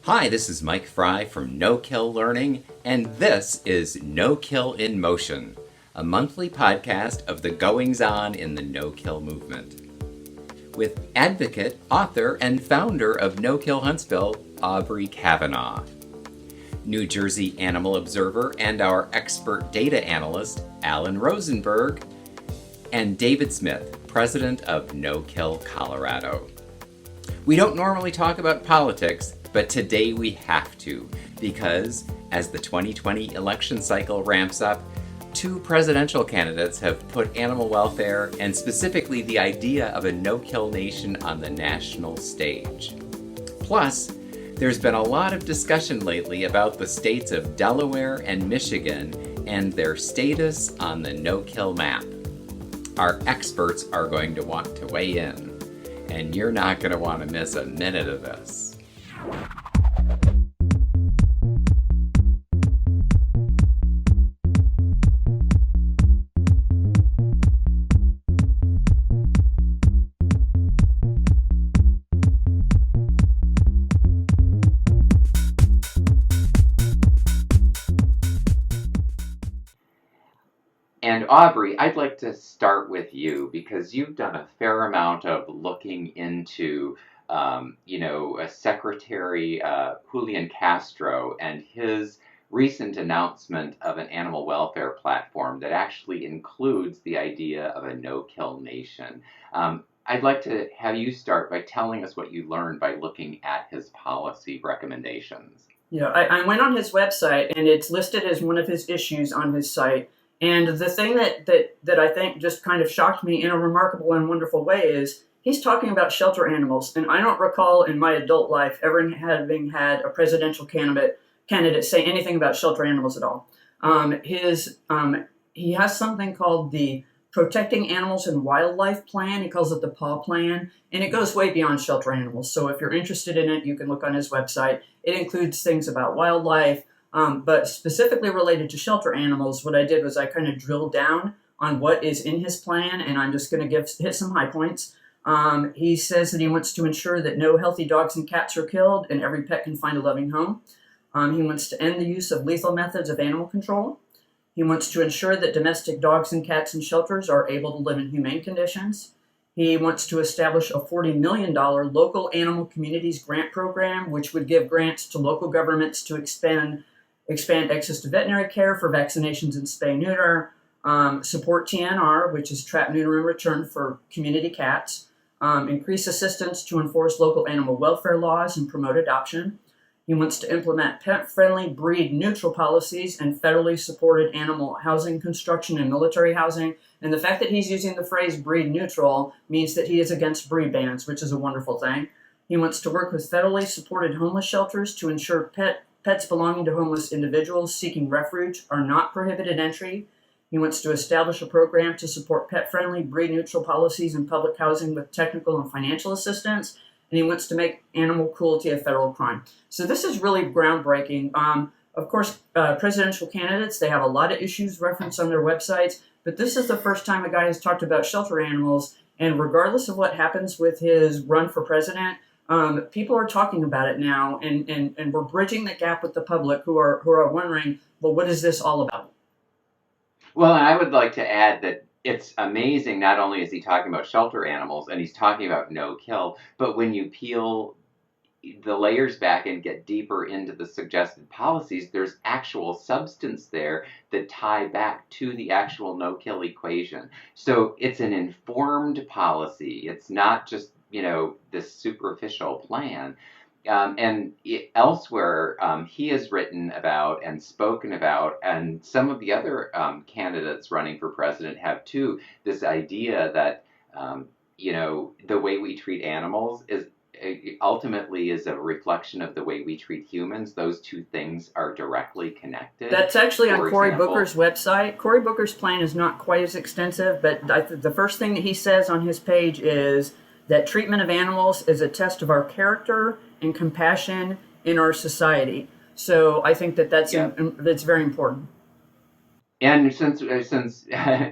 Hi, this is Mike Fry from No Kill Learning, and this is No Kill in Motion, a monthly podcast of the goings-on in the no-kill movement. With advocate, author, and founder of No Kill Huntsville, Aubrey Cavanaugh. New Jersey Animal Observer and our expert data analyst, Alan Rosenberg, and David Smith, president of No Kill Colorado. We don't normally talk about politics, but today we have to, because as the 2020 election cycle ramps up, two presidential candidates have put animal welfare and specifically the idea of a no-kill nation on the national stage. Plus, there's been a lot of discussion lately about the states of Delaware and Michigan and their status on the no-kill map. Our experts are going to want to weigh in, and you're not going to want to miss a minute of this. And Aubrey, I'd like to start with you because you've done a fair amount of looking into, Secretary Julian Castro and his recent announcement of an animal welfare platform that actually includes the idea of a no-kill nation. I'd like to have you start by telling us what you learned by looking at his policy recommendations. Yeah, I went on his website, and it's listed as one of his issues on his site. And the thing that I think just kind of shocked me in a remarkable and wonderful way is he's talking about shelter animals. And I don't recall in my adult life ever having had a presidential candidate say anything about shelter animals at all. He has something called the Protecting Animals and Wildlife Plan. He calls it the PAW Plan, and it goes way beyond shelter animals. So if you're interested in it, you can look on his website. It includes things about wildlife, but specifically related to shelter animals. What I did was I kind of drilled down on what is in his plan, and I'm just going to hit some high points. He says that he wants to ensure that no healthy dogs and cats are killed, and every pet can find a loving home. He wants to end the use of lethal methods of animal control. He wants to ensure that domestic dogs and cats in shelters are able to live in humane conditions. He wants to establish a $40 million local animal communities grant program, which would give grants to local governments to expand access to veterinary care for vaccinations and spay-neuter, support TNR, which is trap, neuter, and return for community cats, increase assistance to enforce local animal welfare laws and promote adoption. He wants to implement pet-friendly, breed-neutral policies and federally supported animal housing construction and military housing. And the fact that he's using the phrase breed-neutral means that he is against breed bans, which is a wonderful thing. He wants to work with federally supported homeless shelters to ensure pets belonging to homeless individuals seeking refuge are not prohibited entry. He wants to establish a program to support pet-friendly, breed-neutral policies in public housing with technical and financial assistance. And he wants to make animal cruelty a federal crime. So this is really groundbreaking. Of course, presidential candidates, they have a lot of issues referenced on their websites, but this is the first time a guy has talked about shelter animals. And regardless of what happens with his run for president, people are talking about it now, and we're bridging the gap with the public who are wondering, well, what is this all about? Well, I would like to add that it's amazing. Not only is he talking about shelter animals and he's talking about no kill, but when you peel the layers back and get deeper into the suggested policies, there's actual substance there that tie back to the actual no kill equation. So it's an informed policy. It's not just this superficial plan. Elsewhere, he has written about and spoken about, and some of the other candidates running for president have too, this idea that, the way we treat animals is ultimately is a reflection of the way we treat humans. Those two things are directly connected. That's actually on Cory Booker's website. Cory Booker's plan is not quite as extensive, but the first thing that he says on his page is that treatment of animals is a test of our character and compassion in our society. So I think that's very important. And since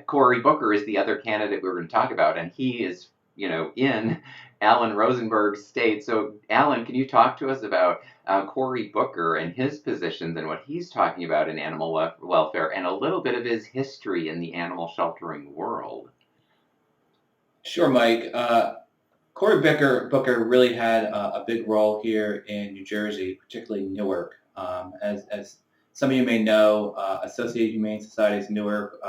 Cory Booker is the other candidate we were going to talk about, and he is in Alan Rosenberg's state. So, Alan, can you talk to us about Cory Booker and his positions and what he's talking about in animal welfare and a little bit of his history in the animal sheltering world? Sure, Mike. Cory Booker really had a big role here in New Jersey, particularly Newark. As some of you may know, Associated Humane Societies Newark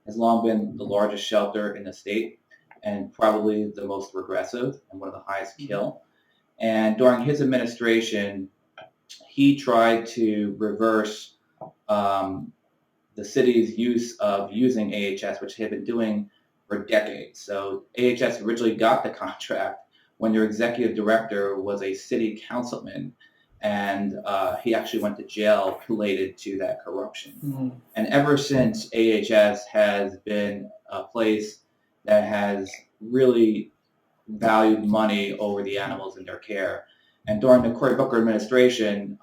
has long been the largest shelter in the state and probably the most regressive and one of the highest kill. And during his administration, he tried to reverse the city's use of using AHS, which they had been doing for decades. So AHS originally got the contract when their executive director was a city councilman, and he actually went to jail related to that corruption. Mm-hmm. And ever since, AHS has been a place that has really valued money over the animals in their care. And during the Cory Booker administration,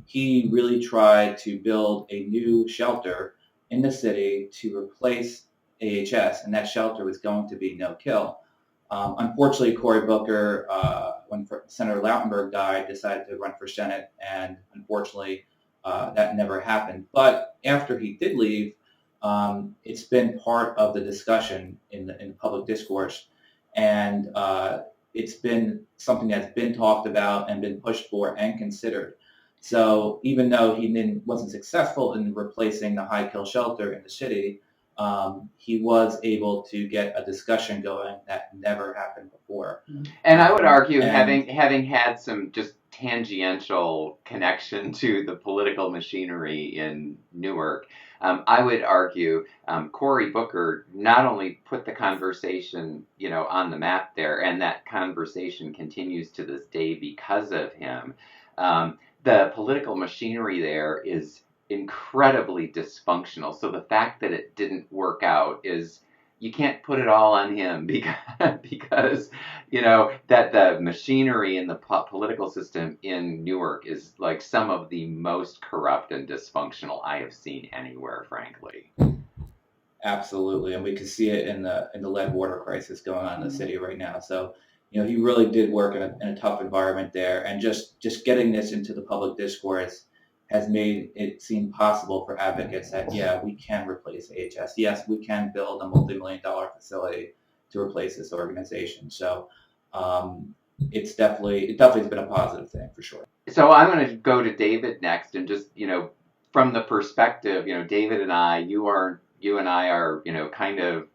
he really tried to build a new shelter in the city to replace AHS, and that shelter was going to be no kill. Unfortunately, Cory Booker, when Senator Lautenberg died, decided to run for Senate, and unfortunately, that never happened. But after he did leave, it's been part of the discussion in the public discourse, and it's been something that's been talked about and been pushed for and considered. So even though he wasn't successful in replacing the high kill shelter in the city, he was able to get a discussion going that never happened before. And I would argue, having had some just tangential connection to the political machinery in Newark, I would argue Cory Booker not only put the conversation, on the map there, and that conversation continues to this day because of him. The political machinery there is incredibly dysfunctional. So the fact that it didn't work out is, you can't put it all on him because that the machinery in the political system in Newark is like some of the most corrupt and dysfunctional I have seen anywhere, frankly. Absolutely, and we can see it in the lead water crisis going on in the city right now. So, he really did work in a tough environment there, and just getting this into the public discourse has made it seem possible for advocates that, we can replace AHS. Yes, we can build a multi-million-dollar facility to replace this organization. So it definitely has been a positive thing for sure. So I'm going to go to David next, and just, from the perspective, David and I, you and I are, kind of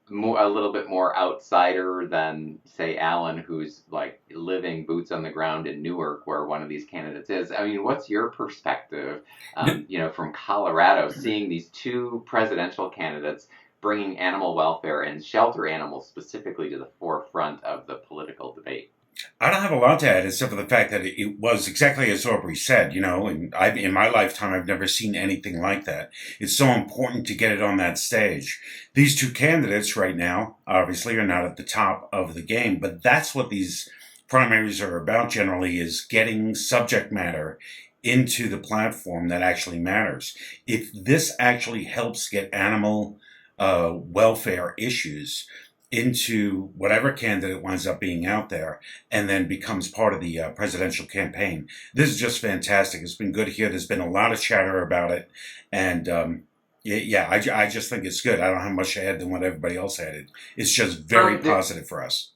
a little bit more outsider than, say, Alan, who's like living boots on the ground in Newark, where one of these candidates is. I mean, what's your perspective, from Colorado, seeing these two presidential candidates bringing animal welfare and shelter animals specifically to the forefront of the political debate? I don't have a lot to add except for the fact that it was exactly as Aubrey said, and in my lifetime, I've never seen anything like that. It's so important to get it on that stage. These two candidates right now, obviously, are not at the top of the game, but that's what these primaries are about generally, is getting subject matter into the platform that actually matters. If this actually helps get animal welfare issues into whatever candidate winds up being out there and then becomes part of the presidential campaign, this is just fantastic. It's been good here. There's been a lot of chatter about it. And I just think it's good. I don't have much to add than what everybody else added. It's just very positive for us.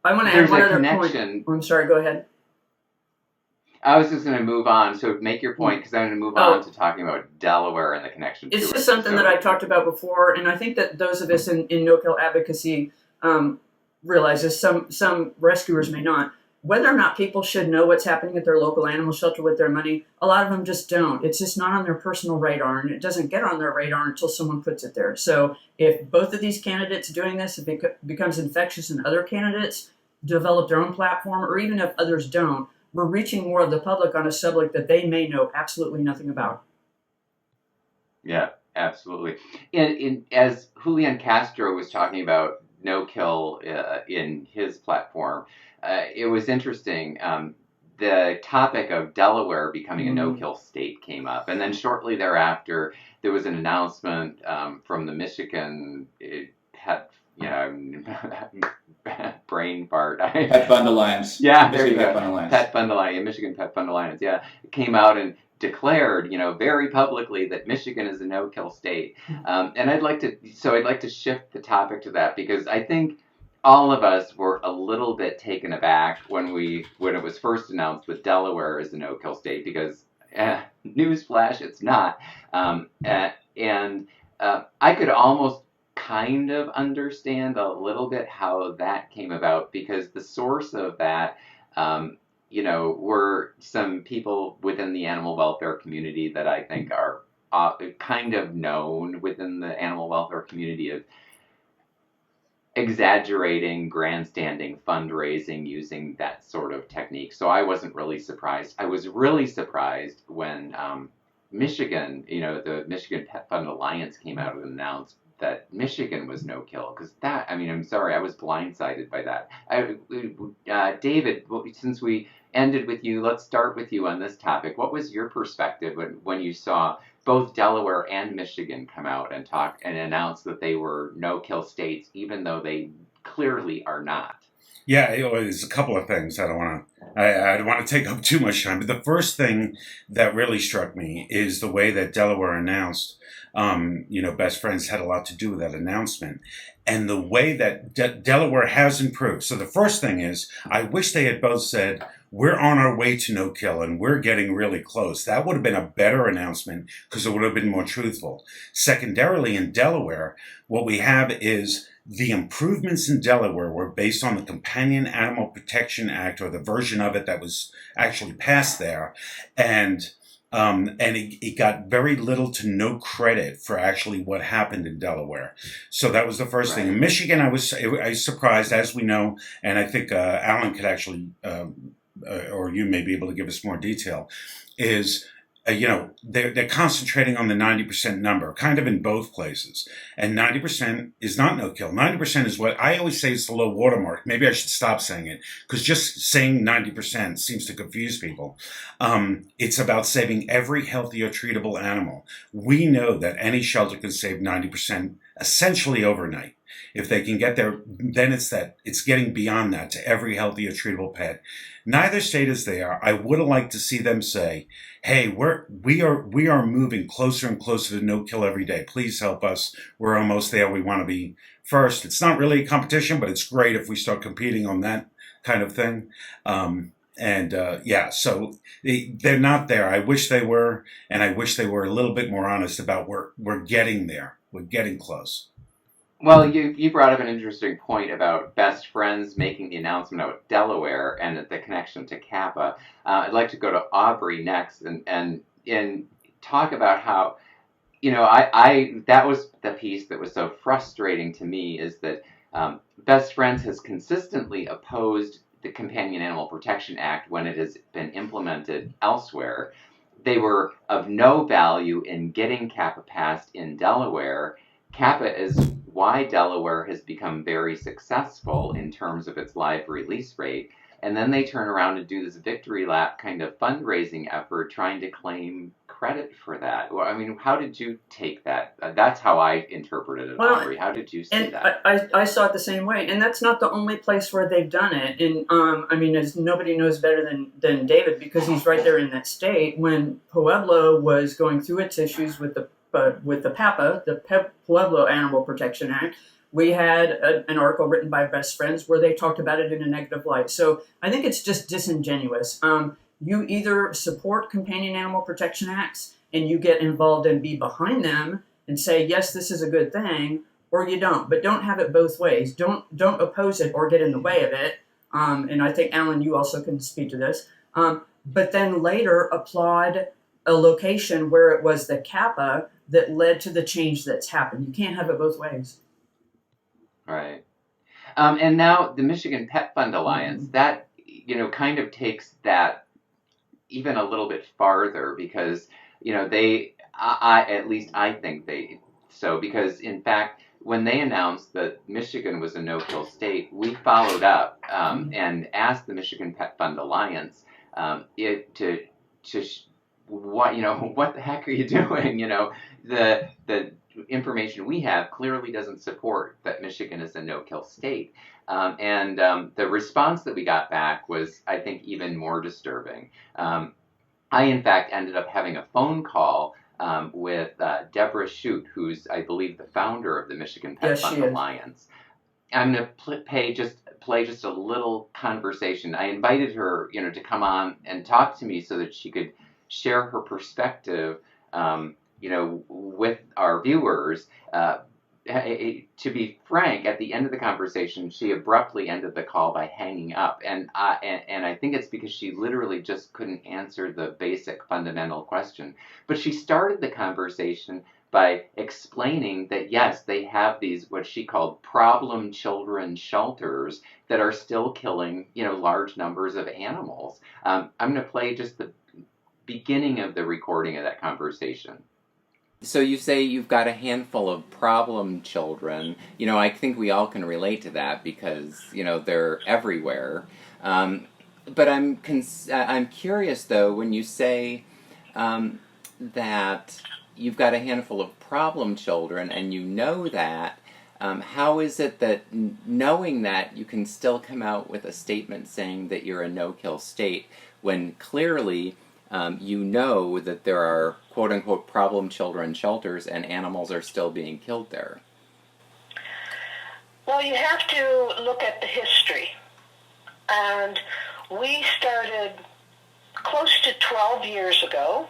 I want to add one other point. I'm sorry, go ahead. I was just going to move on. So make your point, because I'm going to move on to talking about Delaware and the connection to it. It's just something that I talked about before, and I think that those of us in no-kill advocacy realize this. Some rescuers may not. Whether or not people should know what's happening at their local animal shelter with their money, a lot of them just don't. It's just not on their personal radar, and it doesn't get on their radar until someone puts it there. So if both of these candidates are doing this, if it becomes infectious and other candidates develop their own platform, or even if others don't, we're reaching more of the public on a subject that they may know absolutely nothing about. Yeah, absolutely. As Julian Castro was talking about no-kill in his platform, it was interesting. The topic of Delaware becoming a no-kill state came up. And then shortly thereafter, there was an announcement from the Michigan pet brain fart. Pet Fund Alliance. Yeah, there you Michigan Pet go. Fund Alliance. Pet Fund Alliance, Michigan Pet Fund Alliance, yeah, came out and declared, very publicly that Michigan is a no-kill state. And I'd like to shift the topic to that because I think all of us were a little bit taken aback when it was first announced that Delaware is a no-kill state because, newsflash, it's not. And I could almost kind of understand a little bit how that came about because the source of that, were some people within the animal welfare community that I think are kind of known within the animal welfare community of exaggerating, grandstanding, fundraising using that sort of technique. So I wasn't really surprised. I was really surprised when Michigan, the Michigan Pet Fund Alliance came out and announced that Michigan was no kill because I'm sorry, I was blindsided by that. David, since we ended with you, let's start with you on this topic. What was your perspective when you saw both Delaware and Michigan come out and talk and announce that they were no kill states, even though they clearly are not? Yeah, there's a couple of things. I don't want to take up too much time, but the first thing that really struck me is the way that Delaware announced. Best Friends had a lot to do with that announcement, and the way that Delaware has improved. So the first thing is, I wish they had both said, we're on our way to no kill and we're getting really close. That would have been a better announcement because it would have been more truthful. Secondarily, in Delaware, what we have is the improvements in Delaware were based on the Companion Animal Protection Act, or the version of it that was actually passed there. And it got very little to no credit for actually what happened in Delaware. So that was the first thing. In Michigan, I was surprised, as we know, and I think Alan could actually, or you may be able to give us more detail, is they're concentrating on the 90% number, kind of in both places. And 90% is not no kill. 90% is what I always say is the low watermark. Maybe I should stop saying it because just saying 90% seems to confuse people. It's about saving every healthy or treatable animal. We know that any shelter can save 90% essentially overnight. If they can get there, then it's getting beyond that to every healthy or treatable pet. Neither state is there. I would have liked to see them say, hey, we are moving closer and closer to no kill every day. Please help us. We're almost there. We want to be first. It's not really a competition, but it's great if we start competing on that kind of thing. So they're not there. I wish they were, and I wish they were a little bit more honest about we're getting there. We're getting close. Well, you brought up an interesting point about Best Friends making the announcement about Delaware and the connection to Kappa. I'd like to go to Aubrey next and talk about how, that was the piece that was so frustrating to me is that Best Friends has consistently opposed the Companion Animal Protection Act when it has been implemented elsewhere. They were of no value in getting Kappa passed in Delaware. Kappa is why Delaware has become very successful in terms of its live release rate. And then they turn around and do this victory lap kind of fundraising effort trying to claim credit for that. Well, I mean, how did you take that? That's how I interpreted it, Aubrey. How did you see that? I saw it the same way. And that's not the only place where they've done it. And as nobody knows better than David, because he's right there in that state. When Pueblo was going through its issues with the PAPA, the Pueblo Animal Protection Act, we had an article written by Best Friends where they talked about it in a negative light. So I think it's just disingenuous. You either support companion animal protection acts and you get involved and be behind them and say, yes, this is a good thing, or you don't. But don't have it both ways. Don't oppose it or get in the way of it. And I think, Alan, you also can speak to this. But then later applaud a location where it was the Kappa that led to the change that's happened. You can't have it both ways. Right. And now the Michigan Pet Fund Alliance, that, kind of takes that even a little bit farther because, at least I think because in fact, when they announced that Michigan was a no-kill state, we followed up and asked the Michigan Pet Fund Alliance what the heck are you doing? The information we have clearly doesn't support that Michigan is a no-kill state. The response that we got back was, I think, even more disturbing. I, in fact, ended up having a phone call with Deborah Shute, who's, I believe, the founder of the Michigan Pet Yes, Fund she is. Alliance. I'm going to play just a little conversation. I invited her, to come on and talk to me so that she could share her perspective, with our viewers. To be frank, at the end of the conversation, she abruptly ended the call by hanging up, and I think it's because she literally just couldn't answer the basic fundamental question. But she started the conversation by explaining that yes, they have these what she called problem children shelters that are still killing large numbers of animals. I'm going to play just the beginning of the recording of that conversation. So you say you've got a handful of problem children. I think we all can relate to that because they're everywhere. But I'm curious though, when you say that you've got a handful of problem children and that, how is it that knowing that you can still come out with a statement saying that you're a no-kill state when clearly that there are quote-unquote problem children shelters and animals are still being killed there? Well, you have to look at the history. And we started close to 12 years ago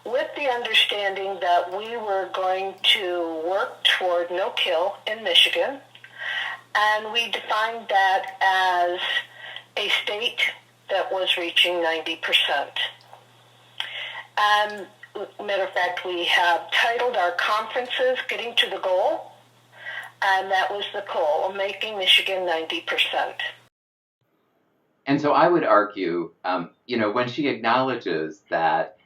with the understanding that we were going to work toward no kill in Michigan. And we defined that as a state that was reaching 90%. And matter of fact, we have titled our conferences Getting to the Goal, and that was the goal of making Michigan 90%. And so I would argue, when she acknowledges that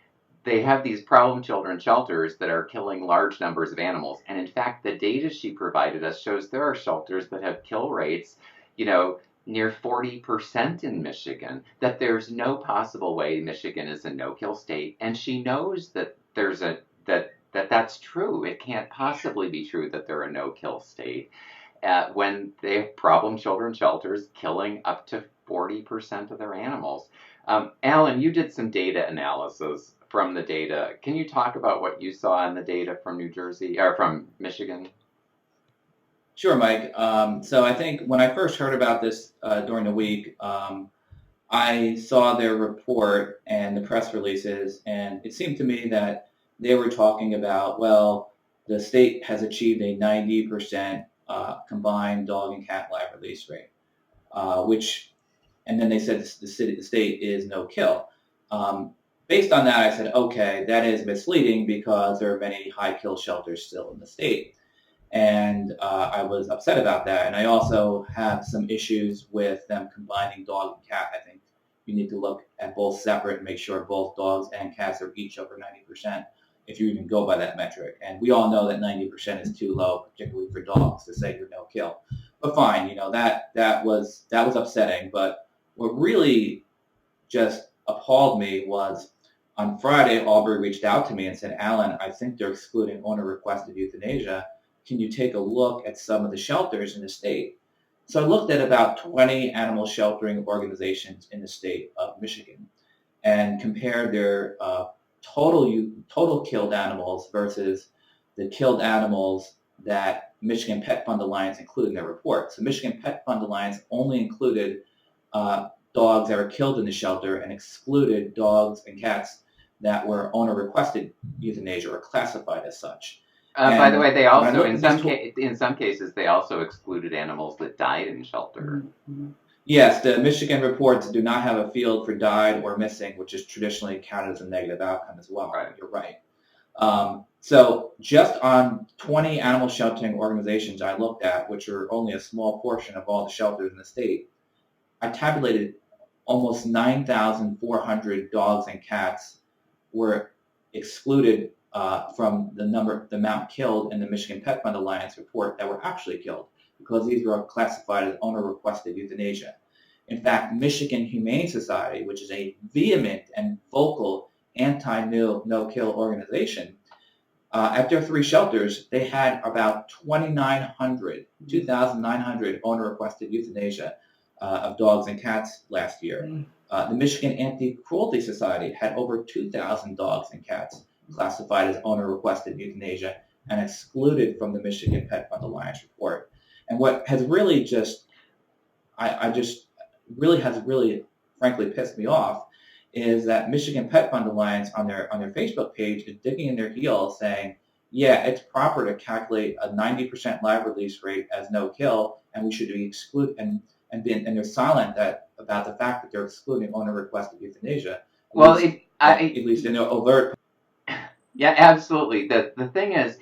they have these problem children shelters that are killing large numbers of animals, and in fact, the data she provided us shows there are shelters that have kill rates, near 40% in Michigan, that there's no possible way Michigan is a no-kill state, and she knows that that's true. It can't possibly be true that they're a no-kill state when they have problem children shelters killing up to 40% of their animals. Alan, you did some data analysis from the data. Can you talk about what you saw in the data from New Jersey or from Michigan? Sure, Mike. So I think when I first heard about this during the week, I saw their report and the press releases, and it seemed to me that they were talking about, well, the state has achieved a 90% combined dog and cat live release rate, and then they said the state is no kill. Based on that, I said, okay, that is misleading because there are many high kill shelters still in the state. And I was upset about that. And I also have some issues with them combining dog and cat. I think you need to look at both separate and make sure both dogs and cats are each over 90% if you even go by that metric. And we all know that 90% is too low, particularly for dogs, to say you're no kill. But fine, that was upsetting. But what really just appalled me was on Friday, Aubrey reached out to me and said, Alan, I think they're excluding owner-requested euthanasia. Can you take a look at some of the shelters in the state? So I looked at about 20 animal sheltering organizations in the state of Michigan and compared their total killed animals versus the killed animals that Michigan Pet Fund Alliance included in their report. So Michigan Pet Fund Alliance only included dogs that were killed in the shelter and excluded dogs and cats that were owner-requested euthanasia or classified as such. By the way, they also, in some cases, they also excluded animals that died in shelter. Mm-hmm. Yes, the Michigan reports do not have a field for died or missing, which is traditionally counted as a negative outcome as well. Right. You're right. So just on 20 animal sheltering organizations I looked at, which are only a small portion of all the shelters in the state, I tabulated almost 9,400 dogs and cats were excluded from the amount killed in the Michigan Pet Fund Alliance report that were actually killed because these were classified as owner-requested euthanasia. In fact, Michigan Humane Society, which is a vehement and vocal anti-no-kill organization, At their 3 shelters, they had about 2,900 owner-requested euthanasia of dogs and cats last year. The Michigan Anti-Cruelty Society had over 2,000 dogs and cats classified as owner-requested euthanasia and excluded from the Michigan Pet Fund Alliance report. And what has really really frankly pissed me off is that Michigan Pet Fund Alliance on their Facebook page is digging in their heels saying, yeah, it's proper to calculate a 90% live release rate as no kill, and we should be excluded, and they're silent about the fact that they're excluding owner requested euthanasia. At least in their overt. Yeah, absolutely. The thing is,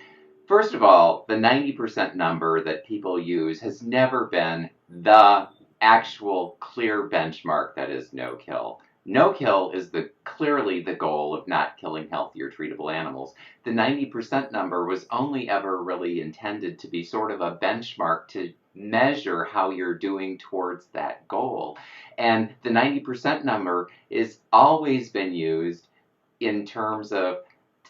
first of all, the 90% number that people use has never been the actual clear benchmark that is no kill. No kill is clearly the goal of not killing healthy or treatable animals. The 90% number was only ever really intended to be sort of a benchmark to measure how you're doing towards that goal. And the 90% number is always been used in terms of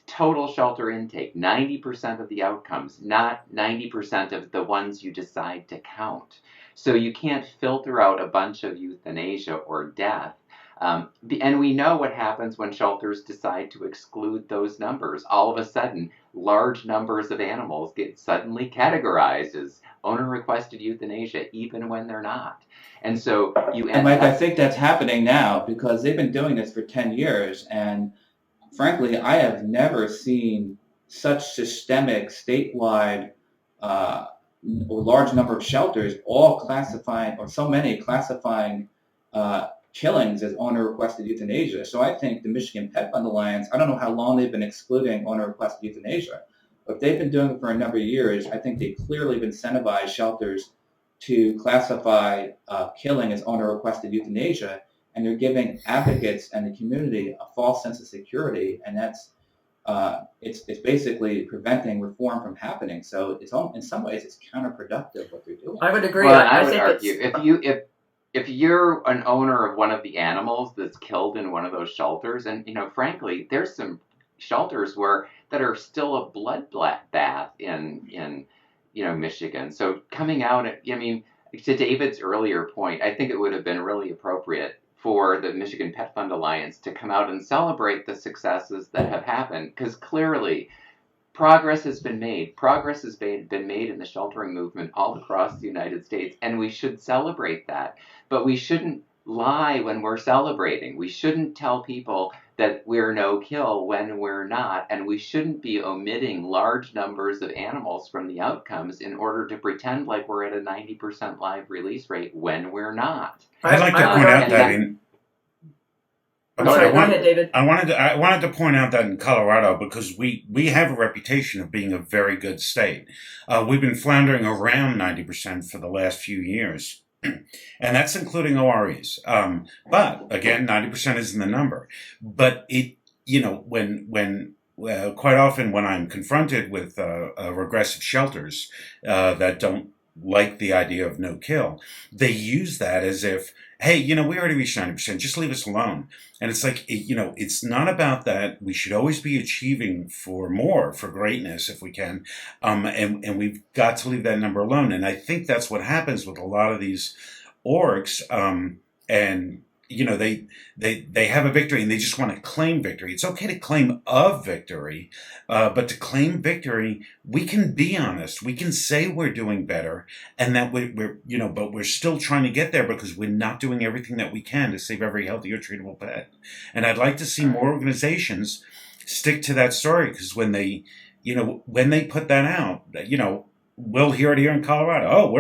total shelter intake, 90% of the outcomes, not 90% of the ones you decide to count. So you can't filter out a bunch of euthanasia or death. And we know what happens when shelters decide to exclude those numbers. All of a sudden, large numbers of animals get suddenly categorized as owner-requested euthanasia, even when they're not. And so you end Mike, I think that's happening now because they've been doing this for 10 years. And frankly, I have never seen such systemic, statewide, or large number of shelters all classifying, or so many classifying killings as owner-requested euthanasia. So I think the Michigan Pet Fund Alliance, I don't know how long they've been excluding owner-requested euthanasia, but if they've been doing it for a number of years, I think they clearly have incentivized shelters to classify killing as owner-requested euthanasia, and they're giving advocates and the community a false sense of security, and that's it's basically preventing reform from happening. So in some ways it's counterproductive what they're doing. I would agree. Well, I would argue if you're an owner of one of the animals that's killed in one of those shelters, and frankly, there's some shelters that are still a bloodbath in Michigan. So coming out, to David's earlier point, I think it would have been really appropriate for the Michigan Pet Fund Alliance to come out and celebrate the successes that have happened, because clearly progress has been made. Progress has been made in the sheltering movement all across the United States, and we should celebrate that. But we shouldn't lie when we're celebrating. We shouldn't tell people that we're no kill when we're not, and we shouldn't be omitting large numbers of animals from the outcomes in order to pretend like we're at a 90% live release rate when we're not. I'd like to point out that go ahead, David. I wanted to point out that in Colorado, because we have a reputation of being a very good state. We've been floundering around 90% for the last few years. And that's including OREs. But again, 90% isn't the number. But when quite often when I'm confronted with regressive shelters that don't like the idea of no kill, they use that as if, hey, we already reached 90%, just leave us alone. And it's like, it's not about that. We should always be achieving for more, for greatness if we can. And we've got to leave that number alone. And I think that's what happens with a lot of these orgs. And they have a victory and they just want to claim victory. It's okay to claim a victory, but to claim victory, we can be honest. We can say we're doing better, and that but we're still trying to get there because we're not doing everything that we can to save every healthy or treatable pet. And I'd like to see more organizations stick to that story, because when they put that out, we'll hear it here in Colorado. Oh,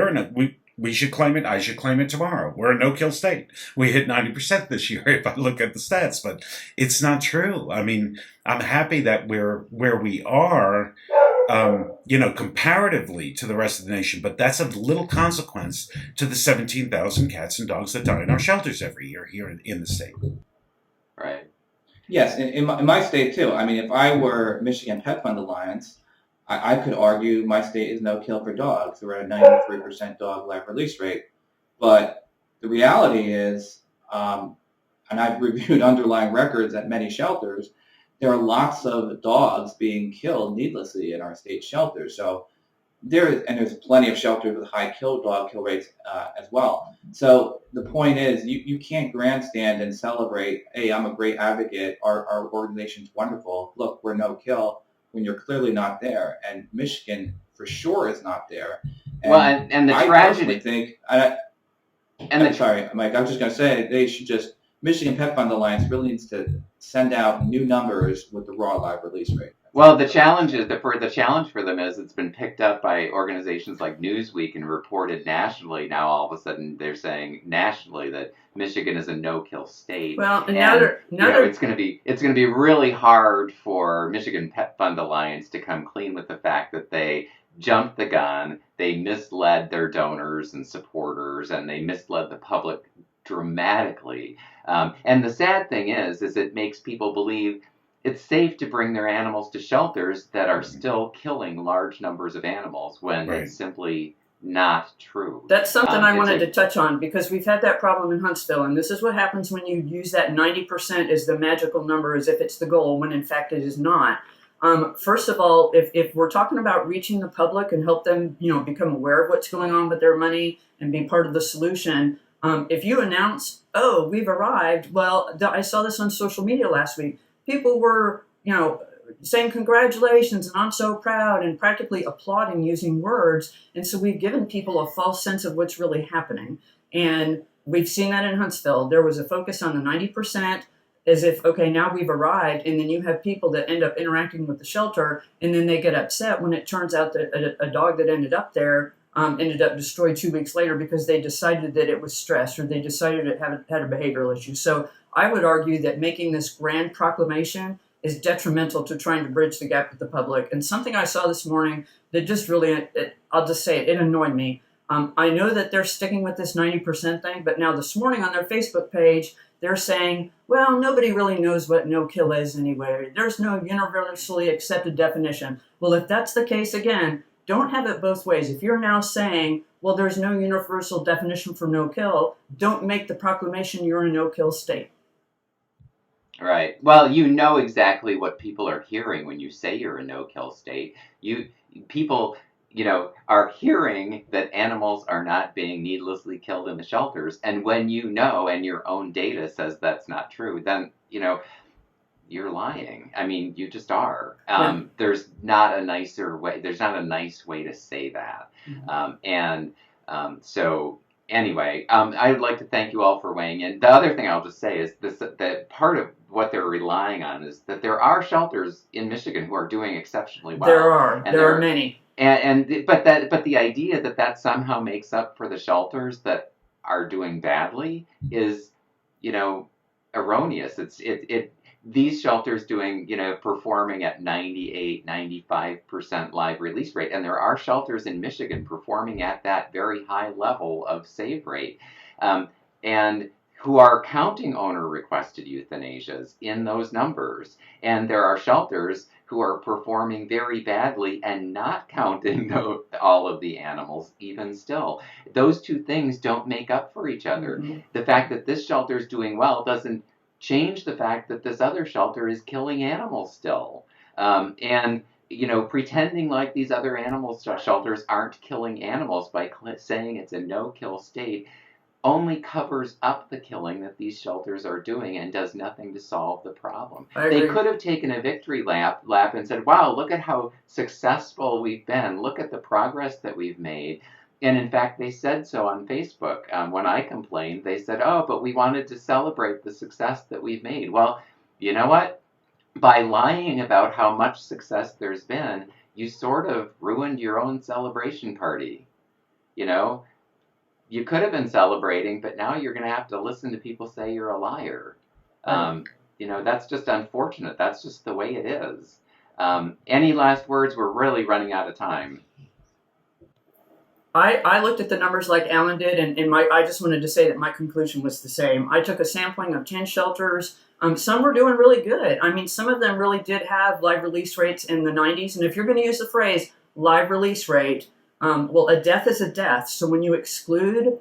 we should claim it. I should claim it tomorrow. We're a no-kill state. We hit 90% this year if I look at the stats, but it's not true. I mean, I'm happy that we're where we are, comparatively to the rest of the nation, but that's of little consequence to the 17,000 cats and dogs that die in our shelters every year here in the state. Right. Yes, in my state too. I mean, if I were Michigan Pet Fund Alliance, I could argue my state is no kill for dogs. We're at a 93% dog live release rate. But the reality is, and I've reviewed underlying records at many shelters, there are lots of dogs being killed needlessly in our state shelters. So there's plenty of shelters with high dog kill rates as well. So the point is, you can't grandstand and celebrate, hey, I'm a great advocate, our organization's wonderful, look, we're no kill, when you're clearly not there. And Michigan for sure is not there. And the I tragedy. personally think, sorry, Mike, I was just going to say, they should Michigan Pet Fund Alliance really needs to send out new numbers with the raw live release rate. Well, the challenge for them is it's been picked up by organizations like Newsweek and reported nationally. Now all of a sudden they're saying nationally that Michigan is a no-kill state. Well, and it's going to be really hard for Michigan Pet Fund Alliance to come clean with the fact that they jumped the gun, they misled their donors and supporters, and they misled the public dramatically. And the sad thing is it makes people believe it's safe to bring their animals to shelters that are still killing large numbers of animals when it's simply not true. That's something I wanted to touch on, because we've had that problem in Huntsville, and this is what happens when you use that 90% as the magical number, as if it's the goal, when in fact it is not. First of all, if we're talking about reaching the public and help them, become aware of what's going on with their money and be part of the solution, if you announce, oh, we've arrived, well, I saw this on social media last week. People were, saying congratulations and I'm so proud and practically applauding using words. And so we've given people a false sense of what's really happening. And we've seen that in Huntsville. There was a focus on the 90% as if, okay, now we've arrived. And then you have people that end up interacting with the shelter, and then they get upset when it turns out that a dog that ended up there ended up destroyed 2 weeks later because they decided that it was stress, or they decided it had a behavioral issue. So I would argue that making this grand proclamation is detrimental to trying to bridge the gap with the public. And something I saw this morning that just really, I'll just say it annoyed me. I know that they're sticking with this 90% thing, but now this morning on their Facebook page, they're saying, well, nobody really knows what no-kill is anyway. There's no universally accepted definition. Well, if that's the case, again, don't have it both ways. If you're now saying, well, there's no universal definition for no-kill, don't make the proclamation you're in a no-kill state. Right. Well, you know exactly what people are hearing when you say you're a no-kill state. People, are hearing that animals are not being needlessly killed in the shelters. And when you know, and your own data says that's not true, then, you're lying. I mean, you just are. There's not a nicer way. There's not a nice way to say that. Mm-hmm. So anyway, I would like to thank you all for weighing in. The other thing I'll just say is that part of what they're relying on is that there are shelters in Michigan who are doing exceptionally well. There are many. But the idea that somehow makes up for the shelters that are doing badly is, erroneous. These shelters performing at 98, 95% live release rate. And there are shelters in Michigan performing at that very high level of save rate, and who are counting owner-requested euthanasias in those numbers. And there are shelters who are performing very badly and not counting all of the animals even still. Those two things don't make up for each other. Mm-hmm. The fact that this shelter is doing well doesn't change the fact that this other shelter is killing animals still. And pretending like these other animal shelters aren't killing animals by saying it's a no-kill state only covers up the killing that these shelters are doing and does nothing to solve the problem. They could have taken a victory lap and said, wow, look at how successful we've been. Look at the progress that we've made. And in fact, they said so on Facebook. When I complained, they said, oh, but we wanted to celebrate the success that we've made. Well, you know what? By lying about how much success there's been, you sort of ruined your own celebration party. You could have been celebrating, but now you're going to have to listen to people say you're a liar. That's just unfortunate. That's just the way it is. Any last words? We're really running out of time. I looked at the numbers like Alan did, and I just wanted to say that my conclusion was the same. I took a sampling of 10 shelters. Some were doing really good. I mean, some of them really did have live release rates in the 90s. And if you're going to use the phrase live release rate, well, a death is a death. So when you exclude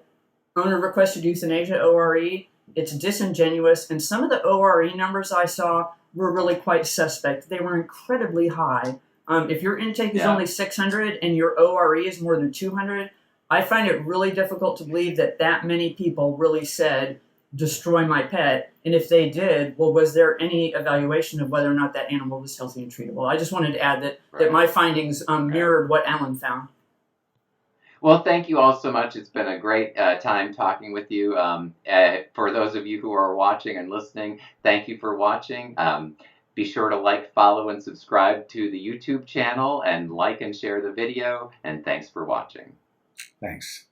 owner-requested euthanasia, ORE, It's disingenuous, and some of the ORE numbers I saw were really quite suspect. They were incredibly high. If your intake is only 600 and your ORE is more than 200, I find it really difficult to believe that that many people really said, destroy my pet. And if they did, well, was there any evaluation of whether or not that animal was healthy and treatable? I just wanted to add that my findings mirrored what Alan found. Well, thank you all so much. It's been a great time talking with you. For those of you who are watching and listening, thank you for watching. Be sure to like, follow, and subscribe to the YouTube channel, and like and share the video. And thanks for watching. Thanks.